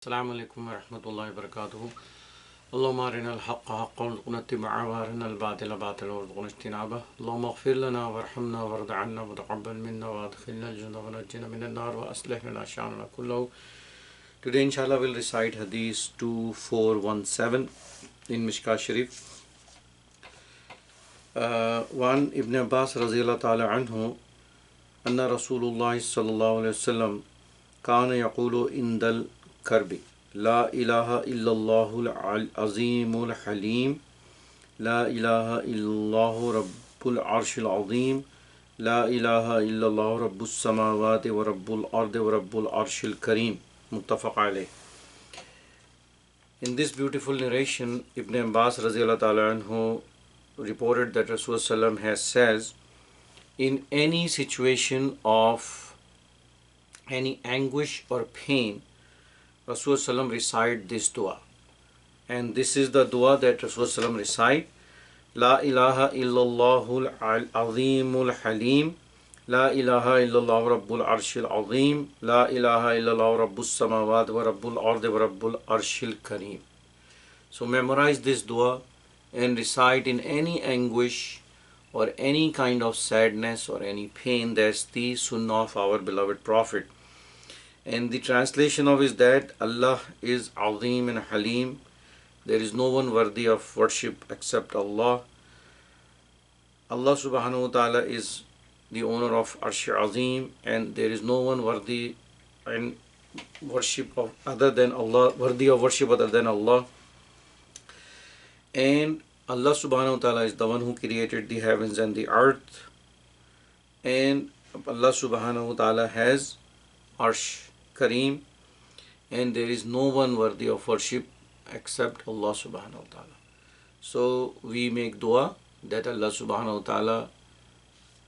Assalamu alaikum wa rahmatullahi wa barakatuhu. Allahumma arina al-haqqa haqqan warzuqna ittiba'ahu wa arina al-batila batilan warzuqna ijtinabah. Allahumma ighfir lana warhamna warda 'anna wa taqabbal minna wa adkhilna al-jannata wa najjina min an-nar wa aslih lana sha'nana kullahu. Today inshallah we'll recite Hadith 2417 in Mishkah Sharif. One Ibn Abbas radiyallahu ta'ala anhu anna Rasulullah sallallahu alayhi wa sallam kana yaqulu indal करबी ला इलाहा इल्लल्लाहुल अज़ीमुल हलीम ला इलाहा इल्लल्लाहु रब्बुल अर्शिल अज़ीम ला इलाहा इल्लल्लाहु रब्बुस समावाति व रब्बुल अर्दि व रब्बुल अर्शिल करीम मुत्तफ़क़ अलैह. In this beautiful narration, Ibn Abbas radiyallahu ta'ala anhu reported that Rasulullah has says, in any situation of any anguish or pain, Rasulullah recite this dua, and this is the dua that Rasulullah recite: La ilaha illallahul azimul halim, La ilaha illallah rabbul arshil azim, La ilaha illallah rabbus samawat wa rabbul ardi wa rabbul arshil kareem. So memorize this dua and recite in any anguish or any kind of sadness or any pain. That's the sunnah of our beloved Prophet. And the translation of is that Allah is Azim and Halim. There is no one worthy of worship except Allah. Allah subhanahu wa ta'ala is the owner of Arsh Azim, and there is no one worthy and worship of other than Allah, worthy of worship other than Allah. And Allah subhanahu wa ta'ala is the one who created the heavens and the earth. And Allah subhanahu wa ta'ala has Arsh Kareem, and there is no one worthy of worship except Allah subhanahu wa ta'ala. So we make dua that Allah subhanahu wa ta'ala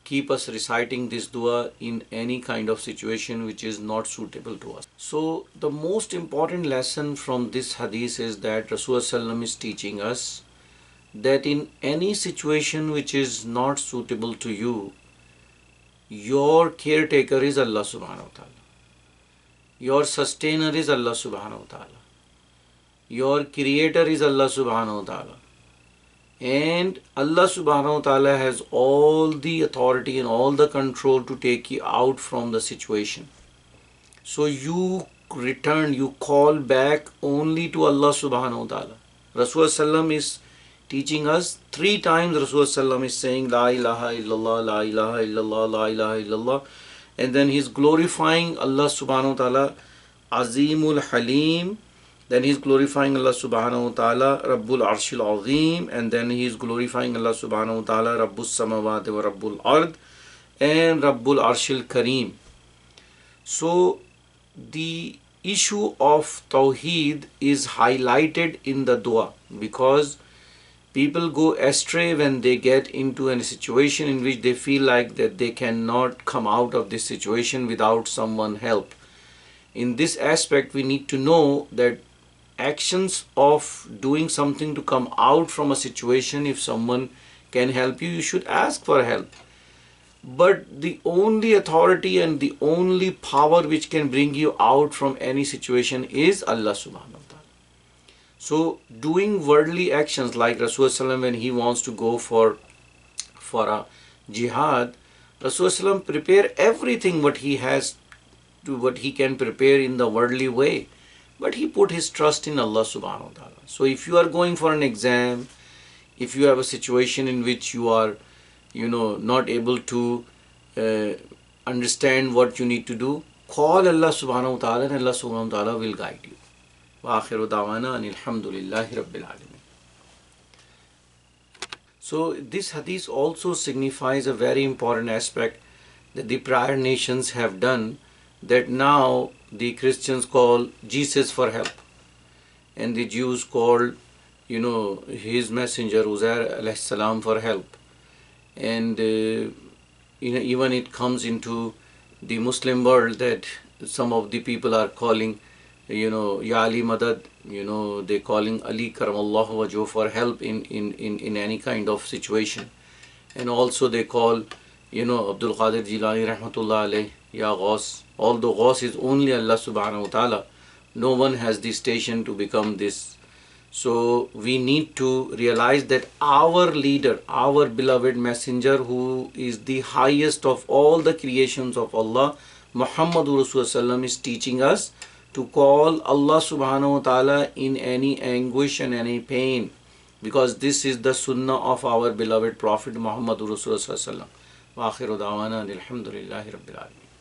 keep us reciting this dua in any kind of situation which is not suitable to us. So the most important lesson from this hadith is that Rasulullah is teaching us that in any situation which is not suitable to you, your caretaker is Allah subhanahu wa ta'ala. Your sustainer is Allah subhanahu wa ta'ala. Your creator is Allah subhanahu wa ta'ala. And Allah subhanahu wa ta'ala has all the authority and all the control to take you out from the situation. So you return, you call back only to Allah subhanahu wa ta'ala. Rasulullah is teaching us 3 times. Rasulullah is saying La ilaha illallah, La ilaha illallah, La ilaha illallah. And then he's glorifying Allah subhanahu wa ta'ala Azimul Halim. Then he's glorifying Allah subhanahu wa ta'ala Rabbul Arshil Azim. And then he's glorifying Allah subhanahu wa ta'ala Rabbus Samawati wa Rabbul Ard and Rabbul Arshil Kareem. So the issue of Tawheed is highlighted in the dua, because people go astray when they get into a situation in which they feel like that they cannot come out of this situation without someone help. In this aspect, we need to know that actions of doing something to come out from a situation, if someone can help you, you should ask for help. But the only authority and the only power which can bring you out from any situation is Allah subhanahu wa ta'ala. So doing worldly actions like Rasulullah when he wants to go for a jihad, Rasulullah prepare everything what he has to what he can prepare in the worldly way, but he put his trust in Allah subhanahu wa ta'ala. So if you are going for an exam, if you have a situation in which you are not able to understand what you need to do, call Allah subhanahu wa ta'ala and Allah subhanahu wa ta'ala will guide you. وآخر دعوانا أن الحمد لله رب العالمين. So this hadith also signifies a very important aspect that the prior nations have done, that now the Christians call Jesus for help, and the Jews called his messenger Uzair alayhi salam for help, and even it comes into the Muslim world that some of the people are calling Ya Ali Madad, they calling Ali Karamallahu Wajhu for help in any kind of situation. And also they call Abdul Qadir Jilani Rahmatullah alayh, Ya Ghaus, although Ghaus is only Allah subhanahu wa ta'ala, No one has the station to become this. So we need to realize that our leader, our beloved messenger, who is the highest of all the creations of Allah, Muhammadur Rasulullah, is teaching us to call Allah subhanahu wa ta'ala in any anguish and any pain, because this is the sunnah of our beloved Prophet Muhammadur Rasulullah. Wa akhiru da'wana alhamdulillahi rabbil alamin.